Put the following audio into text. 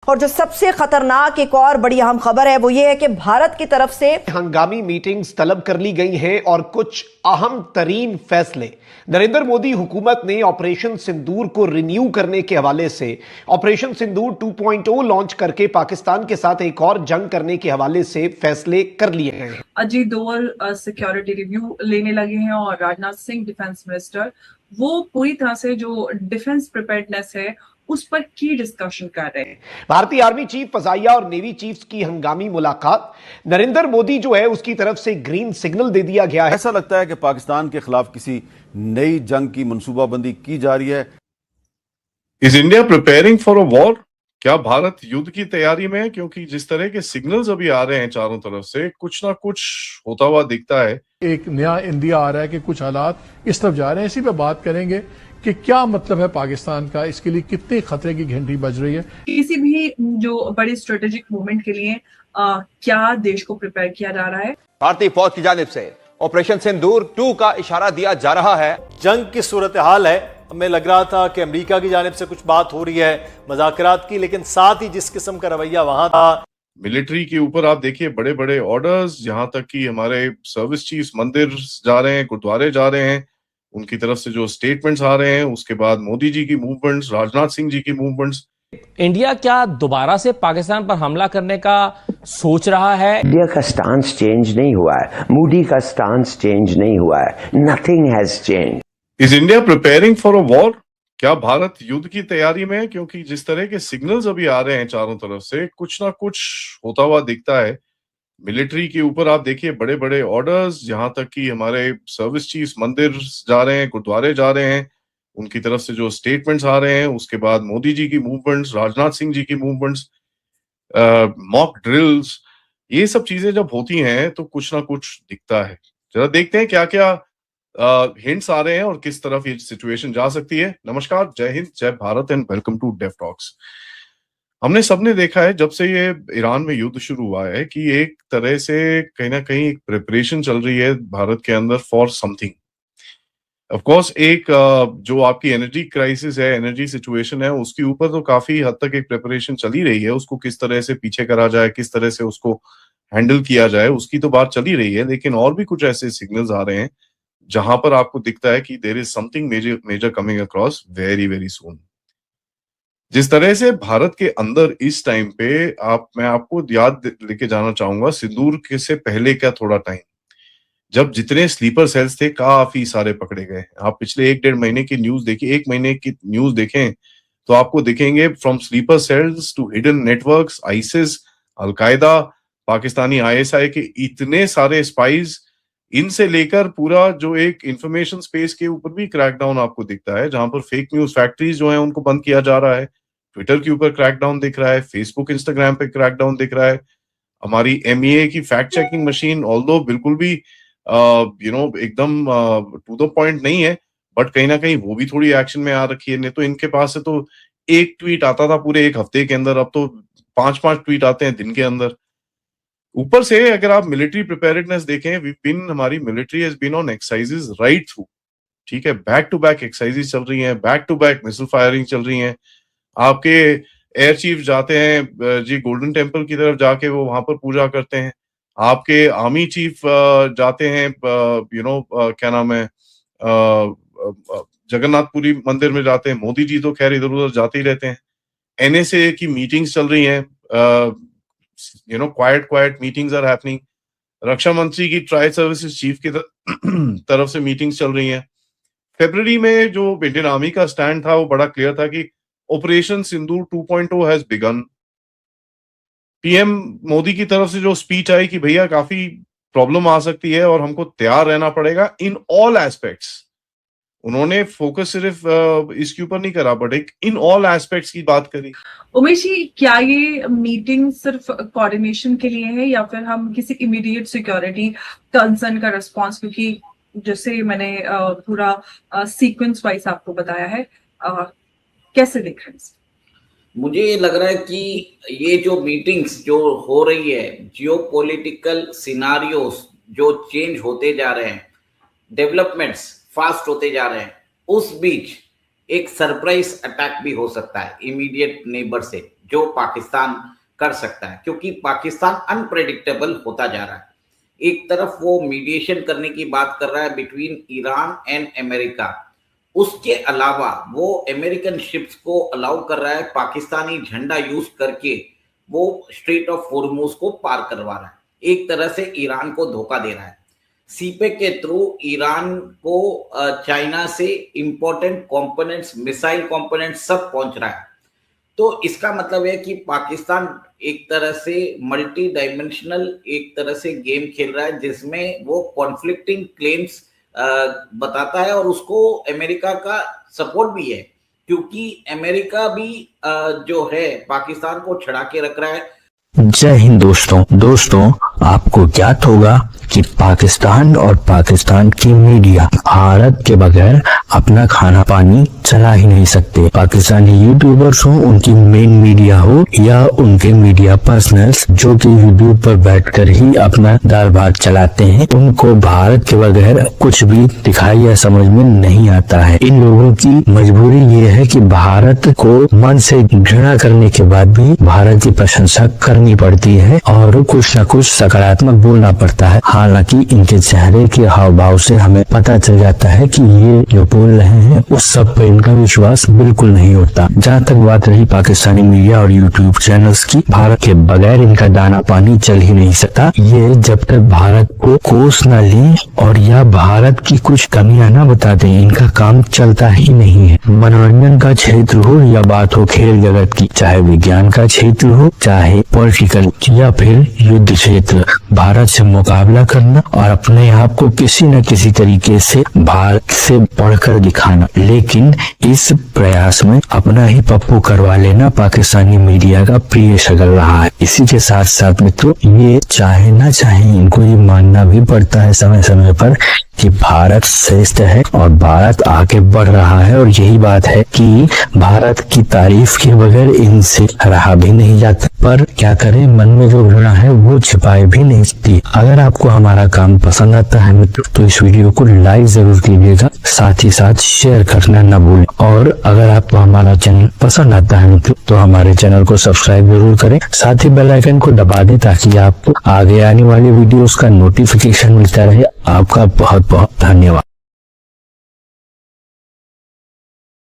और जो सबसे खतरनाक एक और बड़ी अहम खबर है वो ये है कि भारत की तरफ से हंगामी मीटिंग्स तलब कर ली गई हैं और कुछ अहम तरीन फैसले। नरेंद्र मोदी हुकूमत ने ऑपरेशन सिंदूर को रिन्यू करने के हवाले से ऑपरेशन सिंदूर 2.0 लॉन्च करके पाकिस्तान के साथ एक और जंग करने के हवाले से फैसले कर लिए गए हैं। अजीत डोवल सिक्योरिटी रिव्यू लेने लगे हैं और राजनाथ सिंह डिफेंस मिनिस्टर वो पूरी तरह से जो डिफेंस प्रिपेयर्डनेस है उस पर की डिस्कशन कर रहे हैं। भारतीय आर्मी चीफ, फजाइया और नेवी चीफ्स की हंगामी मुलाकात। नरेंद्र मोदी जो है उसकी तरफ से ग्रीन सिग्नल दे दिया गया है। ऐसा लगता है कि पाकिस्तान के खिलाफ किसी नई जंग की मंसूबाबंदी की जा रही है। Is India preparing for a war? क्या भारत युद्ध की तैयारी में है? क्योंकि जिस तरह के सिग्नल्स अभी आ रहे हैं चारों तरफ से, कुछ ना कुछ होता हुआ दिखता है। एक नया इंडिया आ रहा है कि कुछ हालात इस तरफ जा रहे हैं। इसी पे बात करेंगे कि क्या मतलब है पाकिस्तान का, इसके लिए कितने खतरे की घंटी बज रही है। किसी भी जो बड़ी स्ट्रेटेजिक मूवमेंट के लिए क्या देश को प्रिपेयर किया जा रहा है। भारतीय फौज की जानिब से ऑपरेशन सिंदूर 2 का इशारा दिया जा रहा है। जंग की सूरत हाल है, हमें लग रहा था कि अमेरिका की जानिब से कुछ बात हो रही है मुज़ाकरात की, लेकिन साथ ही जिस किस्म का रवैया वहां था, मिलिट्री के ऊपर आप देखिए बड़े बड़े ऑर्डर्स, यहां तक कि हमारे सर्विस चीफ मंदिर जा रहे हैं, गुरुद्वारे जा रहे हैं, उनकी तरफ से जो स्टेटमेंट्स आ रहे हैं, उसके बाद मोदी जी की मूवमेंट्स, राजनाथ सिंह जी की मूवमेंट्स। इंडिया क्या दोबारा से पाकिस्तान पर हमला करने का सोच रहा है? इंडिया का स्टांस चेंज नहीं हुआ है, मोदी का स्टांस चेंज नहीं हुआ है, nothing has change. Is India preparing for a war? क्या भारत युद्ध की तैयारी में है? क्योंकि जिस तरह के सिग्नल्स अभी आ रहे हैं चारों तरफ से, कुछ ना कुछ होता हुआ दिखता है। मिलिट्री के ऊपर आप देखिए बड़े बड़े ऑर्डर्स, यहां तक कि हमारे सर्विस चीफ मंदिर जा रहे हैं, गुरुद्वारे जा रहे हैं, उनकी तरफ से जो स्टेटमेंट्स आ रहे हैं, उसके बाद मोदी जी की मूवमेंट्स, राजनाथ सिंह जी की मूवमेंट्स, मॉक ड्रिल्स, ये सब चीजें जब होती हैं तो कुछ ना कुछ दिखता है। जरा देखते हैं क्या क्या हिंट्स आ रहे हैं और किस तरफ ये सिचुएशन जा सकती है। नमस्कार, जय हिंद, जय Bharat and welcome to deaf talks. हमने सबने देखा है जब से ये ईरान में युद्ध शुरू हुआ है कि एक तरह से कहीं ना कहीं एक प्रिपरेशन चल रही है भारत के अंदर फॉर समथिंग। ऑफ कोर्स एक जो आपकी एनर्जी क्राइसिस है, एनर्जी सिचुएशन है, उसके ऊपर तो काफी हद तक एक प्रिपरेशन चली रही है। उसको किस तरह से पीछे करा जाए, किस तरह से उसको हैंडल किया जाए, उसकी तो बात चली रही है। लेकिन और भी कुछ ऐसे सिग्नल्स आ रहे हैं जहां पर आपको दिखता है कि there is something major coming across very very soon. जिस तरह से भारत के अंदर इस टाइम पे मैं आपको याद लेके जाना चाहूंगा सिंदूर के से पहले का थोड़ा टाइम, जब जितने स्लीपर सेल्स थे काफी सारे पकड़े गए। आप पिछले 1-1.5 महीने की न्यूज देखिए, 1 महीने की न्यूज देखें तो आपको दिखेंगे from sleeper cells to hidden networks, ISIS, al Qaeda, Pakistani ISI के इतने सारे स्पाइज, इनसे लेकर पूरा जो एक इंफॉर्मेशन स्पेस के ऊपर भी क्रैकडाउन आपको दिखता है, जहां पर फेक न्यूज फैक्ट्रीज जो है उनको बंद किया जा रहा है। ट्विटर के ऊपर क्रैकडाउन दिख रहा है, फेसबुक इंस्टाग्राम पे क्रैकडाउन दिख रहा है। हमारी एमईए की फैक्ट चेकिंग मशीन ऑल्दो बिल्कुल भी एकदम टू द पॉइंट नहीं है, बट कहीं ना कहीं वो भी थोड़ी एक्शन में आ रखी है। नहीं तो इनके पास से तो एक ट्वीट आता था पूरे एक हफ्ते के अंदर, अब तो 5-5 ट्वीट आते हैं दिन के अंदर। ऊपर से अगर आप मिलिट्री प्रिपेयर्डनेस देखें, हमारी military has been on exercises right through, ठीक है, बैक टू बैक एक्सरसाइजेस चल रही हैं, back to back missile firing चल रही हैं। आपके एयर चीफ जाते हैं जी गोल्डन टेम्पल की तरफ, जाके वो वहां पर पूजा करते हैं। आपके आर्मी चीफ जाते हैं क्या नाम है, जगन्नाथपुरी मंदिर में जाते हैं। मोदी जी तो खैर इधर उधर जाते ही रहते हैं। एनएसए की मीटिंग्स चल रही हैं, क्वाइट मीटिंग्स आर हैपनिंग। रक्षा मंत्री की ट्राई सर्विसेज चीफ की तरफ से मीटिंग्स चल रही हैं। फरवरी में जो इंडियन आर्मी का स्टैंड था वो बड़ा क्लियर था कि operation Sindoor 2.0 has begin. PM Modi की तरफ से जो स्पीच आई कि भैया काफी प्रॉब्लम आ सकती है और हमको तैयार रहना पड़ेगा इन ऑल एस्पेक्ट्स, उन्होंने फोकस सिर्फ इसके ऊपर नहीं करा, बट एक इन ऑल एस्पेक्ट्स की बात करी। उमेश जी, क्या ये मीटिंग सिर्फ कोऑर्डिनेशन के लिए है या फिर हम किसी इमीडिएट सिक्योरिटी कंसर्न का रिस्पांस, क्योंकि जैसे मैंने पूरा सीक्वेंस वाइज आपको बताया है, कैसे देख रहे हैं? मुझे ये लग रहा है कि ये जो मीटिंग्स जो हो रही है, जियोपॉलिटिकल सिनारियोस जो चेंज होते जा रहे हैं, डेवलपमेंट्स फास्ट होते जा रहे हैं, उस बीच एक सरप्राइज अटैक भी हो सकता है इमीडिएट नेबर से, जो पाकिस्तान कर सकता है, क्योंकि पाकिस्तान अनप्रेडिक्टेबल होता जा रहा है। एक तरफ वो मीडिएशन करने की बात कर रहा है बिटवीन ईरान एंड अमेरिका, उसके अलावा वो अमेरिकन शिप्स को अलाउ कर रहा है पाकिस्तानी झंडा यूज करके वो स्ट्रेट ऑफ होर्मुज को पार करवा रहा है, एक तरह से ईरान को धोखा दे रहा है। सीपेक के थ्रू ईरान को चाइना से इंपॉर्टेंट कंपोनेंट्स, मिसाइल कंपोनेंट्स सब पहुंच रहा है। तो इसका मतलब है कि पाकिस्तान एक तरह से मल्टी डायमेंशनल एक तरह से गेम खेल रहा है, जिसमें वो कॉन्फ्लिक्टिंग क्लेम्स बताता है और उसको अमेरिका का सपोर्ट भी है, क्योंकि अमेरिका भी जो है पाकिस्तान को छड़ा के रख रहा है। जय हिंद दोस्तों, आपको ज्ञात होगा कि पाकिस्तान और पाकिस्तान की मीडिया भारत के बगैर अपना खाना पानी चला ही नहीं सकते। पाकिस्तानी यूट्यूबर्स हो, उनकी मेन मीडिया हो या उनके मीडिया पर्सनल्स जो कि यूट्यूब पर बैठकर ही अपना दाल भात चलाते हैं, उनको भारत के बगैर कुछ भी दिखाई या समझ में नहीं आता है। इन लोगों की मजबूरी ये है कि भारत को मन से घृणा करने के बाद भी भारत की प्रशंसा करनी पड़ती है और कुछ न कुछ सकारात्मक बोलना पड़ता है। हालांकि इनके चेहरे के हाव भाव से हमें पता चल जाता है कि ये जो बोल रहे हैं उस सब पर इनका विश्वास बिल्कुल नहीं होता। जहाँ तक बात रही पाकिस्तानी मीडिया और यूट्यूब चैनल्स की, भारत के बगैर इनका दाना पानी चल ही नहीं सकता। ये जब तक भारत को कोस न ले और या भारत की कुछ कमियां न बता दें, इनका काम चलता ही नहीं है। मनोरंजन का क्षेत्र हो या बात हो खेल जगत की, चाहे विज्ञान का क्षेत्र हो, चाहे पॉलिटिकल या फिर युद्ध क्षेत्र, भारत से मुकाबला करना और अपने आप को किसी न किसी तरीके से भारत से बढ़कर दिखाना। लेकिन इस प्रयास में अपना ही पप्पू करवा लेना पाकिस्तानी मीडिया का प्रिय शगल रहा है। इसी के साथ साथ मित्रों, ये चाहे ना चाहे इनको ये मानना भी पड़ता है समय समय पर कि भारत श्रेष्ठ है और भारत आगे बढ़ रहा है, और यही बात है कि भारत की तारीफ के बगैर इनसे रहा भी नहीं जाता। पर क्या करें, मन में जो घृणा है वो छिपाए भी नहीं सकती। अगर आपको हमारा काम पसंद आता है मित्रों, तो इस वीडियो को लाइक जरूर कीजिएगा, साथ ही साथ शेयर करना न भूलें। और अगर आपको हमारा चैनल पसंद आता है मित्रों, तो हमारे चैनल को सब्सक्राइब जरूर करें, साथ ही बेल आइकन को दबा दें ताकि आपको आगे आने वाली वीडियोस का नोटिफिकेशन मिलता रहे। आपका बहुत बहुत धन्यवाद।